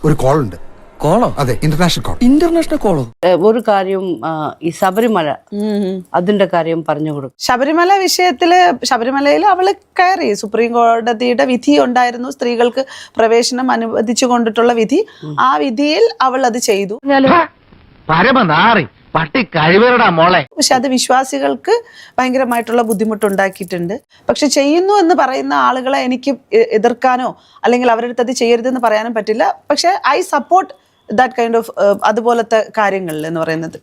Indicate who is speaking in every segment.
Speaker 1: ഒരു കോൾ ഉണ്ട്.
Speaker 2: കോളോ?
Speaker 1: അതെ, ഇന്റർനാഷണൽ കോൾ.
Speaker 2: ഇന്റർനാഷണൽ കോളോ?
Speaker 3: ഒരു കാര്യം ഈ ശബരിമല അതിന്റെ കാര്യം പറഞ്ഞു കൊടുക്കും.
Speaker 4: ശബരിമല വിഷയത്തില് ശബരിമലയിൽ അവള് കയറി. സുപ്രീം കോടതിയുടെ വിധി ഉണ്ടായിരുന്നു, സ്ത്രീകൾക്ക് പ്രവേശനം അനുവദിച്ചു കൊണ്ടിട്ടുള്ള വിധി. ആ വിധിയിൽ അവൾ അത് ചെയ്തു. പക്ഷെ അത് വിശ്വാസികൾക്ക് ഭയങ്കരമായിട്ടുള്ള ബുദ്ധിമുട്ടുണ്ടാക്കിയിട്ടുണ്ട്. പക്ഷെ ചെയ്യുന്നു എന്ന് പറയുന്ന ആളുകളെ എനിക്ക് എതിർക്കാനോ അല്ലെങ്കിൽ അവരുടെ അടുത്ത് അത് ചെയ്യരുതെന്ന് പറയാനും പറ്റില്ല. പക്ഷെ I support that kind of അതുപോലത്തെ കാര്യങ്ങളിൽ എന്ന് പറയുന്നത്.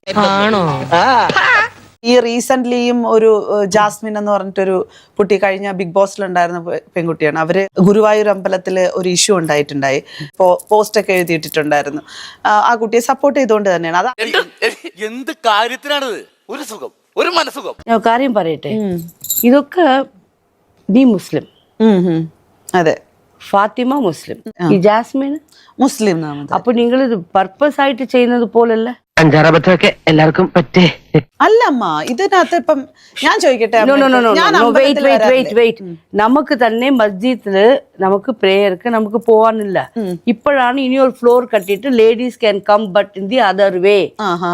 Speaker 4: ഈ റീസെന്റ്ലിയും ഒരു ജാസ്മിൻ എന്ന് പറഞ്ഞിട്ടൊരു കുട്ടി കഴിഞ്ഞ ബിഗ് ബോസിലുണ്ടായിരുന്ന പെൺകുട്ടിയാണ്. അവര് ഗുരുവായൂർ അമ്പലത്തില് ഒരു ഇഷ്യൂ ഉണ്ടായിട്ടുണ്ടായി. പോസ്റ്റൊക്കെ എഴുതിയിട്ടിട്ടുണ്ടായിരുന്നു. ആ കുട്ടിയെ സപ്പോർട്ട് ചെയ്തുകൊണ്ട് തന്നെയാണ്. അത്
Speaker 5: എന്ത് കാര്യത്തിനാണിത്? ഒരു സുഖം, ഒരു മനസുഖം.
Speaker 3: ഞാൻ കാര്യം പറയട്ടെ, ഇതൊക്കെ നീ മുസ്ലിം,
Speaker 4: അതെ,
Speaker 3: ഫാത്തിമ മുസ്ലിം, ഈ ജാസ്മിൻ
Speaker 4: മുസ്ലിം.
Speaker 3: അപ്പൊ നിങ്ങൾ ഇത് പർപ്പസ് ആയിട്ട് ചെയ്യുന്നത് പോലല്ല.
Speaker 6: അഞ്ചാറബദ്ധമൊക്കെ എല്ലാവർക്കും പറ്റേ
Speaker 4: അല്ല അമ്മ, ഇതിനകത്ത് ഇപ്പം ഞാൻ ചോദിക്കട്ടെ,
Speaker 3: നമുക്ക് തന്നെ മസ്ജിദില് നമുക്ക് പ്രേയർക്ക് നമുക്ക് പോവാനില്ല. ഇപ്പോഴാണ് ഇനി ഒരു ഫ്ലോർ കട്ടിട്ട് ladies can come but in the other way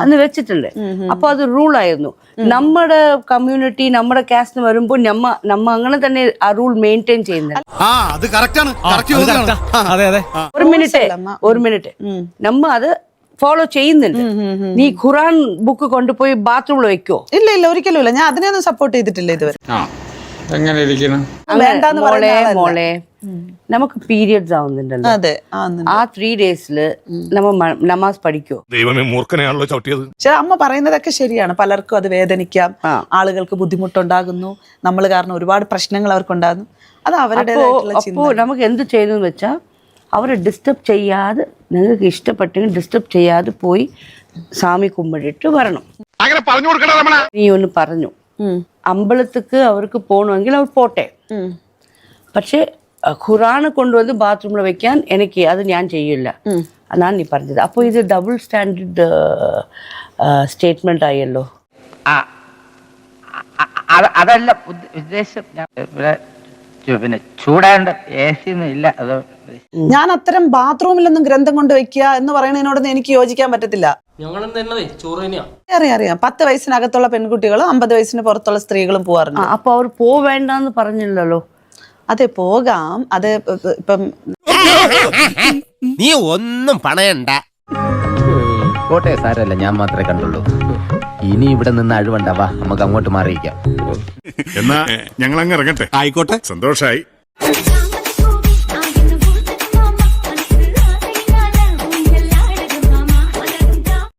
Speaker 3: എന്ന് വെച്ചിട്ടുണ്ട്. അപ്പൊ അത് റൂൾ ആയിരുന്നു. നമ്മുടെ കമ്മ്യൂണിറ്റി നമ്മുടെ കാസ്റ്റിന് വരുമ്പോ നമ്മ അങ്ങനെ തന്നെ ആ റൂൾ മെയിൻറ്റെയിൻ ചെയ്യുന്നത്. ഒരു മിനിറ്റ് നമ്മ അത് ഫോളോ ചെയ്യുന്നുണ്ട്. നീ ഖുറാൻ ബുക്ക് കൊണ്ടുപോയി ബാത്റൂമിൽ വെക്കോ?
Speaker 4: ഇല്ല ഇല്ല, ഒരിക്കലും ഇല്ല. ഞാൻ അതിനെയൊന്നും സപ്പോർട്ട് ചെയ്തിട്ടില്ല ഇതുവരെ.
Speaker 3: മോളെ നമുക്ക് പീരിയഡ്സ് ആവുന്നുണ്ടല്ലോ.
Speaker 4: അതെ,
Speaker 3: ആ 3 ഡേയ്സില് നമ്മ നമാസ് പഠിക്കോ?
Speaker 7: ദൈവമേ, മൂർഖനെയാണല്ലോ ചവിട്ടിയത്.
Speaker 4: പക്ഷെ അമ്മ പറയുന്നതൊക്കെ ശരിയാണ്. പലർക്കും അത് വേദനിക്കാം, ആളുകൾക്ക് ബുദ്ധിമുട്ടുണ്ടാകുന്നു, നമ്മൾ കാരണം ഒരുപാട് പ്രശ്നങ്ങൾ അവർക്കുണ്ടാകുന്നു. അത് അവരുടേതായിട്ടുള്ള ചിന്ത.
Speaker 3: അപ്പോ നമുക്ക് എന്ത് ചെയ്യുന്നു വെച്ചാ അവരെ ഡിസ്റ്റർബ് ചെയ്യാതെ, നിങ്ങൾക്ക് ഇഷ്ടപ്പെട്ടെങ്കിൽ ഡിസ്റ്റർബ് ചെയ്യാതെ പോയി സ്വാമി കുമ്പിടിട്ട് വരണം. നീ ഒന്ന് പറഞ്ഞു അമ്പലത്തിക്ക് അവർക്ക് പോകണമെങ്കിൽ അവർ പോട്ടെ. പക്ഷെ ഖുറാന് കൊണ്ടുവന്ന് ബാത്റൂമിൽ വെക്കാൻ എനിക്ക് അത് ഞാൻ ചെയ്യില്ല എന്നാണ് നീ പറഞ്ഞത്. അപ്പോൾ ഇത് ഡബിൾ സ്റ്റാൻഡേർഡ് സ്റ്റേറ്റ്മെന്റ് ആയല്ലോ.
Speaker 6: അതല്ല ഉദ്ദേശം. പിന്നെ ചൂടാണ്ട് AC ഒന്നും ഇല്ല. അത്
Speaker 4: ഞാൻ അത്തരം ബാത്റൂമിലൊന്നും ഗ്രന്ഥം കൊണ്ട് വെക്കുക എന്ന് പറയുന്നതിനോടൊന്നും എനിക്ക് യോജിക്കാൻ പറ്റത്തില്ല. അറിയാം 10 വയസ്സിനകത്തുള്ള പെൺകുട്ടികളും 50 വയസ്സിന് പുറത്തുള്ള സ്ത്രീകളും പോവാറുണ്ട്.
Speaker 3: അപ്പൊ അവർ പോവേണ്ടെന്ന് പറഞ്ഞില്ലല്ലോ.
Speaker 4: അതെ, പോകാം. അത് ഇപ്പം
Speaker 5: നീ ഒന്നും പണയണ്ട.
Speaker 6: കോട്ടയം സാരല്ല, ഞാൻ മാത്രമേ കണ്ടുള്ളൂ. ഇനി ഇവിടെ നിന്ന് അഴിവണ്ടാവാ, നമുക്ക് അങ്ങോട്ട് മാറിയിക്കാം.
Speaker 7: എന്നാ ഞങ്ങൾ അങ്ങ് ഇറങ്ങട്ടെ. ആയിക്കോട്ടെ, സന്തോഷായി.